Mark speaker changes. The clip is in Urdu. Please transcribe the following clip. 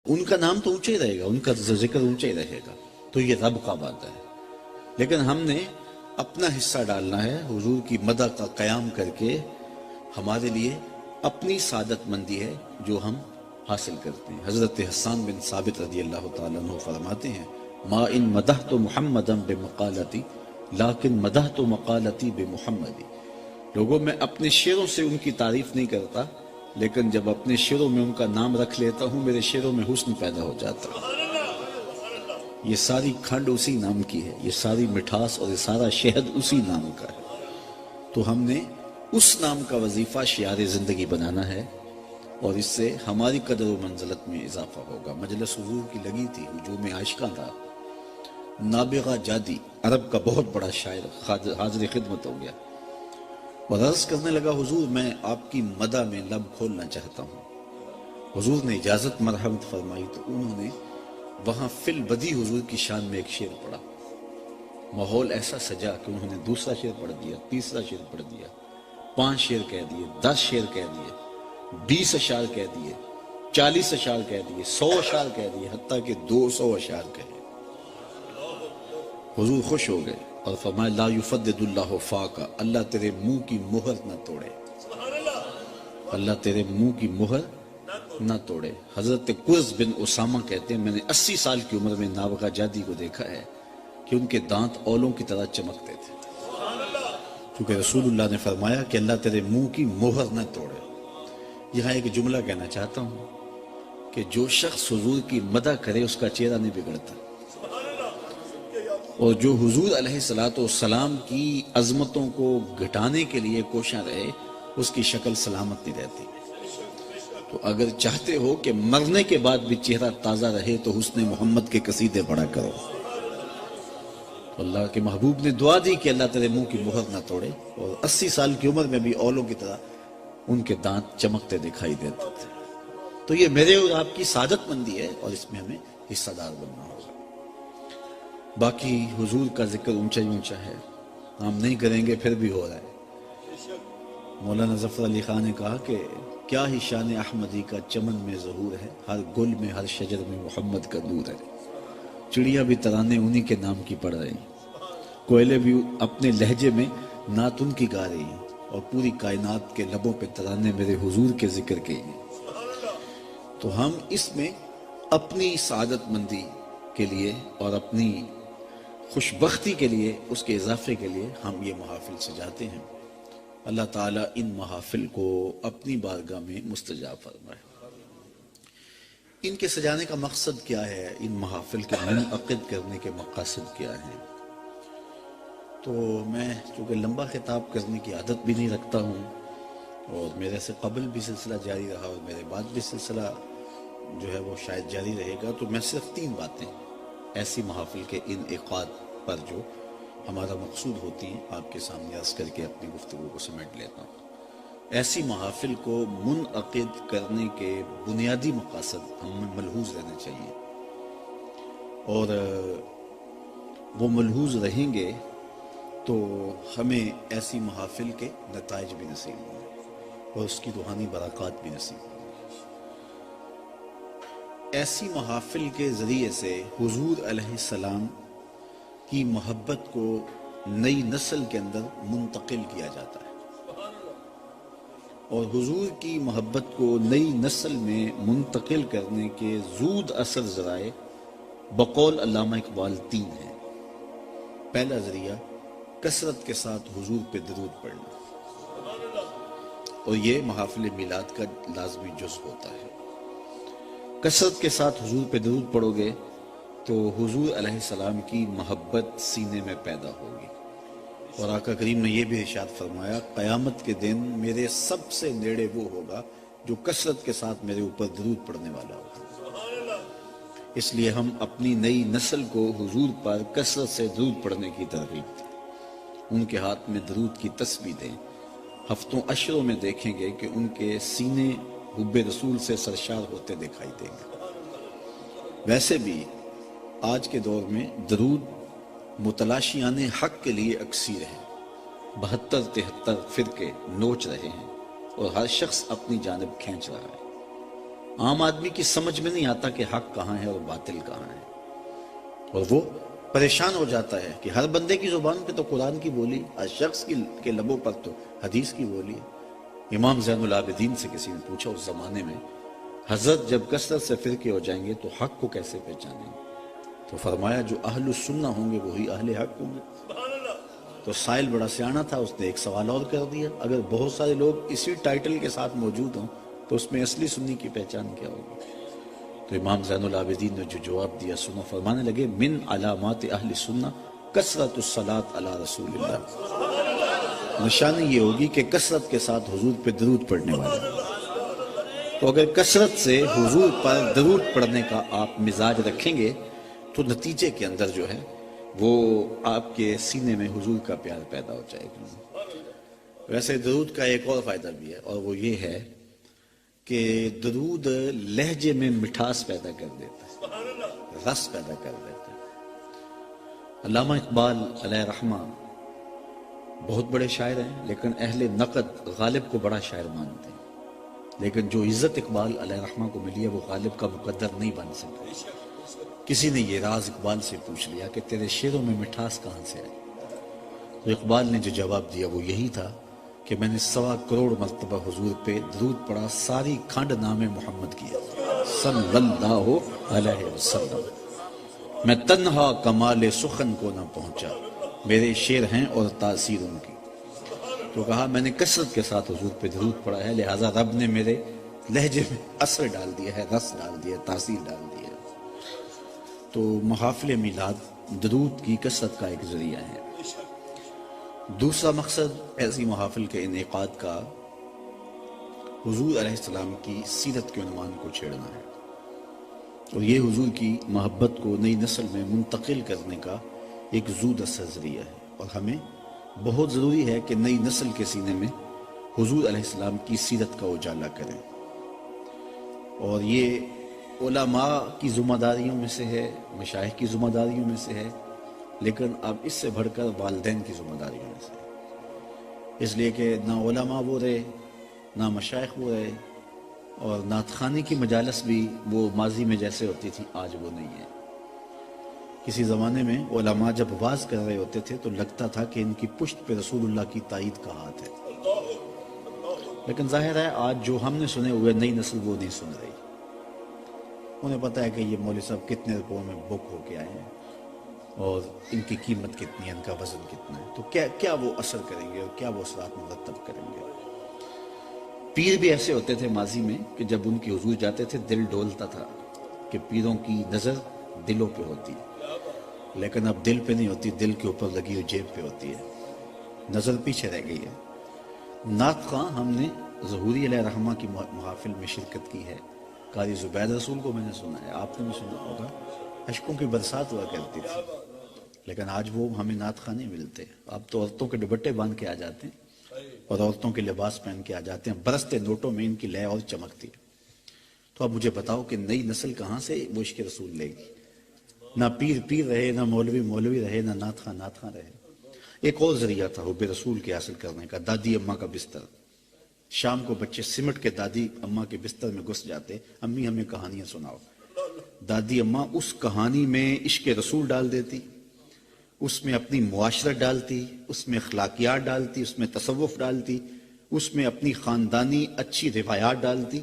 Speaker 1: ان کا نام تو اونچا ہی رہے گا، ان کا ذکر اونچا ہی رہے گا، تو یہ رب کا وعدہ ہے۔ لیکن ہم نے اپنا حصہ ڈالنا ہے، حضور کی مدح کا قیام کر کے ہمارے لیے اپنی سعادت مندی ہے جو ہم حاصل کرتے ہیں۔ حضرت حسان بن ثابت رضی اللہ تعالیٰ عنہ فرماتے ہیں ما ان مدحت محمدا بمقالتی لیکن مدحت مقالتی بمحمدی۔ لوگوں میں اپنے شعروں سے ان کی تعریف نہیں کرتا، لیکن جب اپنے شعروں میں ان کا نام رکھ لیتا ہوں میرے شعروں میں حسن پیدا ہو جاتا ہے۔ یہ ساری کھنڈ اسی نام کی ہے، یہ ساری مٹھاس اور یہ سارا شہد اسی نام کا ہے۔ تو ہم نے اس نام کا وظیفہ شعار زندگی بنانا ہے، اور اس سے ہماری قدر و منزلت میں اضافہ ہوگا۔ مجلس حضور کی لگی تھی، ہجوم عاشقاں تھا، نابغہ جادی عرب کا بہت بڑا شاعر حاضر خدمت ہو گیا اور عرض کرنے لگا حضور میں آپ کی مدح میں لب کھولنا چاہتا ہوں۔ حضور نے اجازت مرحمت فرمائی تو انہوں نے وہاں فی البدی حضور کی شان میں ایک شعر پڑھا۔ ماحول ایسا سجا کہ انہوں نے دوسرا شعر پڑھ دیا، تیسرا شعر پڑھ دیا، 5 شعر کہہ دیے، 10 شعر کہہ دیے، 20 اشعار کہہ دیے، 40 اشعار کہہ دیے، 100 اشعار کہہ دیے، حتیٰ کہ 200 اشعار کہے۔ حضور خوش ہو گئے اور فرمایا لا یفدد اللہ فاقہ، اللہ تیرے منہ کی مہر نہ توڑے، اللہ تیرے منہ کی مہر نہ توڑے۔ حضرت قرظ بن اسامہ کہتے ہیں میں نے 80 سال کی عمر میں نابغہ جادی کو دیکھا ہے کہ ان کے دانت اولوں کی طرح چمکتے تھے، کیونکہ رسول اللہ نے فرمایا کہ اللہ تیرے منہ کی مہر نہ توڑے۔ یہاں ایک جملہ کہنا چاہتا ہوں کہ جو شخص حضور کی مدح کرے اس کا چہرہ نہیں بگڑتا، اور جو حضور علیہ السلام کی عظمتوں کو گھٹانے کے لیے کوشاں رہے اس کی شکل سلامت نہیں رہتی۔ تو اگر چاہتے ہو کہ مرنے کے بعد بھی چہرہ تازہ رہے تو حسن محمد کے قصیدے پڑھا کرو۔ اللہ کے محبوب نے دعا دی کہ اللہ تیرے منہ کی مہر نہ توڑے، اور 80 سال کی عمر میں بھی اولوں کی طرح ان کے دانت چمکتے دکھائی دیتے تھے۔ تو یہ میرے اور آپ کی سعادت مندی ہے اور اس میں ہمیں حصہ دار بننا ہوگا۔ باقی حضور کا ذکر اونچا ہی اونچا ہے، ہم نہیں کریں گے پھر بھی ہو رہا ہے۔ مولانا ظفر علی خان نے کہا کہ کیا ہی شان احمدی کا چمن میں ظہور ہے، ہر گل میں ہر شجر میں محمد کا نور ہے۔ چڑیا بھی ترانے انہی کے نام کی پڑھ رہی ہیں، کوئلے بھی اپنے لہجے میں نعت ان کی گا رہی ہیں، اور پوری کائنات کے لبوں پہ ترانے میرے حضور کے ذکر کے ہیں۔ تو ہم اس میں اپنی سعادت مندی کے لیے اور اپنی خوشبختی کے لیے، اس کے اضافے کے لیے ہم یہ محافل سجاتے ہیں۔ اللہ تعالیٰ ان محافل کو اپنی بارگاہ میں مستجاب فرمائے۔ ان کے سجانے کا مقصد کیا ہے، ان محافل کے منعقد کرنے کے مقاصد کیا ہیں؟ تو میں چونکہ لمبا خطاب کرنے کی عادت بھی نہیں رکھتا ہوں، اور میرے سے قبل بھی سلسلہ جاری رہا اور میرے بعد بھی سلسلہ جو ہے وہ شاید جاری رہے گا، تو میں صرف 3 باتیں ایسی محافل کے انعقاد پر جو ہمارا مقصود ہوتی ہیں آپ کے سامنے عرض کر کے اپنی گفتگو کو سمیٹ لیتا ہوں۔ ایسی محافل کو منعقد کرنے کے بنیادی مقاصد ہم میں ملحوظ رہنے چاہیے، اور وہ ملحوظ رہیں گے تو ہمیں ایسی محافل کے نتائج بھی نصیب ہوں گے اور اس کی روحانی برکات بھی نصیب ہوں گے۔ ایسی محافل کے ذریعے سے حضور علیہ السلام کی محبت کو نئی نسل کے اندر منتقل کیا جاتا ہے، اور حضور کی محبت کو نئی نسل میں منتقل کرنے کے زود اثر ذرائع بقول علامہ اقبال 3 ہیں۔ پہلا ذریعہ کثرت کے ساتھ حضور پہ درود پڑھنا، اور یہ محافل میلاد کا لازمی جز ہوتا ہے۔ کثرت کے ساتھ حضور پہ درود پڑھو گے تو حضور علیہ السلام کی محبت سینے میں پیدا ہوگی، اور آقا کریم نے یہ بھی ارشاد فرمایا قیامت کے دن میرے سب سے نیڑے وہ ہوگا جو کثرت کے ساتھ میرے اوپر درود پڑھنے والا ہوگا۔ اس لیے ہم اپنی نئی نسل کو حضور پر کثرت سے درود پڑھنے کی ترغیب دیں، ان کے ہاتھ میں درود کی تسبیح دیں۔ ہفتوں عشروں میں دیکھیں گے کہ ان کے سینے حب رسول سے سرشار ہوتے دکھائی دیں گے۔ ویسے بھی آج کے دور میں درود متلاشیان حق کے لیے اکثیر ہے، 72-73 فرقے نوچ رہے ہیں اور ہر شخص اپنی جانب کھینچ رہا ہے۔ عام آدمی کی سمجھ میں نہیں آتا کہ حق کہاں ہے اور باطل کہاں ہے، اور وہ پریشان ہو جاتا ہے کہ ہر بندے کی زبان پہ تو قرآن کی بولی، ہر شخص کے لبوں پر تو حدیث کی بولی ہے۔ امام زین العابدین سے کسی نے پوچھا اس زمانے میں، حضرت جب کثرت سے فرقے ہو جائیں گے تو حق کو کیسے پہچانیں گے؟ تو فرمایا جو اہل السنہ ہوں گے وہی اہل حق ہوں گے۔ تو سائل بڑا سیانا تھا، اس نے ایک سوال اور کر دیا، اگر بہت سارے لوگ اسی ٹائٹل کے ساتھ موجود ہوں تو اس میں اصلی سنی کی پہچان کیا ہوگی؟ تو امام زین العابدین نے جو جواب دیا سنو، فرمانے لگے من علامات اہل سنہ کثرت الصلاۃ علی رسول اللہ، نشانی یہ ہوگی کہ کثرت کے ساتھ حضور پہ درود پڑھنے والے۔ تو اگر کثرت سے حضور پر درود پڑھنے کا آپ مزاج رکھیں گے تو نتیجے کے اندر جو ہے وہ آپ کے سینے میں حضور کا پیار پیدا ہو جائے گا۔ ویسے درود کا ایک اور فائدہ بھی ہے، اور وہ یہ ہے کہ درود لہجے میں مٹھاس پیدا کر دیتا ہے، رس پیدا کر دیتا ہے۔ علامہ اقبال علیہ رحمہ بہت بڑے شاعر ہیں، لیکن اہل نقد غالب کو بڑا شاعر مانتے ہیں، لیکن جو عزت اقبال علیہ رحمہ کو ملی ہے وہ غالب کا مقدر نہیں بن سکتا۔ کسی نے یہ راز اقبال سے پوچھ لیا کہ تیرے شعروں میں مٹھاس کہاں سے آئی؟ تو اقبال نے جو جواب دیا وہ یہی تھا کہ میں نے 1.25 کروڑ مرتبہ حضور پہ درود پڑھا، ساری کھنڈ نام محمد کیا صلی اللہ علیہ وسلم، میں تنہا کمال سخن کو نہ پہنچا، میرے شعر ہیں اور تاثیر ان کی۔ تو کہا میں نے کثرت کے ساتھ حضور پہ درود پڑھا ہے، لہٰذا رب نے میرے لہجے میں اثر ڈال دیا ہے، رس ڈال دیا ہے، تاثیر ڈال دی ہے۔ تو محافل میلاد درود کی کثرت کا ایک ذریعہ ہے۔ دوسرا مقصد ایسی محافل کے انعقاد کا حضور علیہ السلام کی سیرت کے عنوان کو چھیڑنا ہے، اور یہ حضور کی محبت کو نئی نسل میں منتقل کرنے کا ایک زو دستہ ذریعہ ہے، اور ہمیں بہت ضروری ہے کہ نئی نسل کے سینے میں حضور علیہ السلام کی سیرت کا اجالا کریں، اور یہ علماء کی ذمہ داریوں میں سے ہے، مشائخ کی ذمہ داریوں میں سے ہے، لیکن اب اس سے بڑھ کر والدین کی ذمہ داریوں میں سے ہے، اس لیے کہ نہ علماء وہ رہے، نہ مشائخ وہ رہے، اور نعت خوانی کی مجالس بھی وہ ماضی میں جیسے ہوتی تھی آج وہ نہیں ہے۔ کسی زمانے میں علماء جب واز کر رہے ہوتے تھے تو لگتا تھا کہ ان کی پشت پہ رسول اللہ کی تائید کا ہاتھ ہے، لیکن ظاہر ہے آج جو ہم نے سنے ہوئے نئی نسل وہ نہیں سن رہی۔ انہیں پتہ ہے کہ یہ مولوی صاحب کتنے روپوں میں بک ہو کے آئے ہیں اور ان کی قیمت کتنی ہے، ان کا وزن کتنا ہے، تو کیا وہ اثر کریں گے اور کیا وہ اثرات مرتب کریں گے۔ پیر بھی ایسے ہوتے تھے ماضی میں کہ جب ان کی حضور جاتے تھے دل ڈولتا تھا کہ پیروں کی نظر دلوں پہ ہوتی ہے، لیکن اب دل پہ نہیں ہوتی، دل کے اوپر لگی ہوئی جیب پہ ہوتی ہے، نظر پیچھے رہ گئی ہے۔ نعت خواں ہم نے ظہوری علیہ رحمہ کی محافل میں شرکت کی ہے، قاری زبید رسول کو میں نے سنا ہے، آپ نے بھی سنا ہوگا، اشکوں کی برسات ہوا کرتی تھی، لیکن آج وہ ہمیں نعت خواں نہیں ملتے۔ اب تو عورتوں کے دوپٹے باندھ کے آ جاتے ہیں اور عورتوں کے لباس پہن کے آ جاتے ہیں، برستے نوٹوں میں ان کی لے اور چمکتی ہے۔ تو اب مجھے بتاؤ کہ نئی نسل کہاں سے وہ عشق رسول لے گی؟ نہ پیر رہے، نہ مولوی رہے، نہ نعت خواں رہے۔ ایک اور ذریعہ تھا حب رسول کے حاصل کرنے کا، دادی اماں کا بستر۔ شام کو بچے سمٹ کے دادی اماں کے بستر میں گھس جاتے، امی ہمیں کہانیاں سناؤ۔ دادی اماں اس کہانی میں عشق رسول ڈال دیتی، اس میں اپنی معاشرت ڈالتی، اس میں اخلاقیات ڈالتی، اس میں تصوف ڈالتی، اس میں اپنی خاندانی اچھی روایات ڈالتی،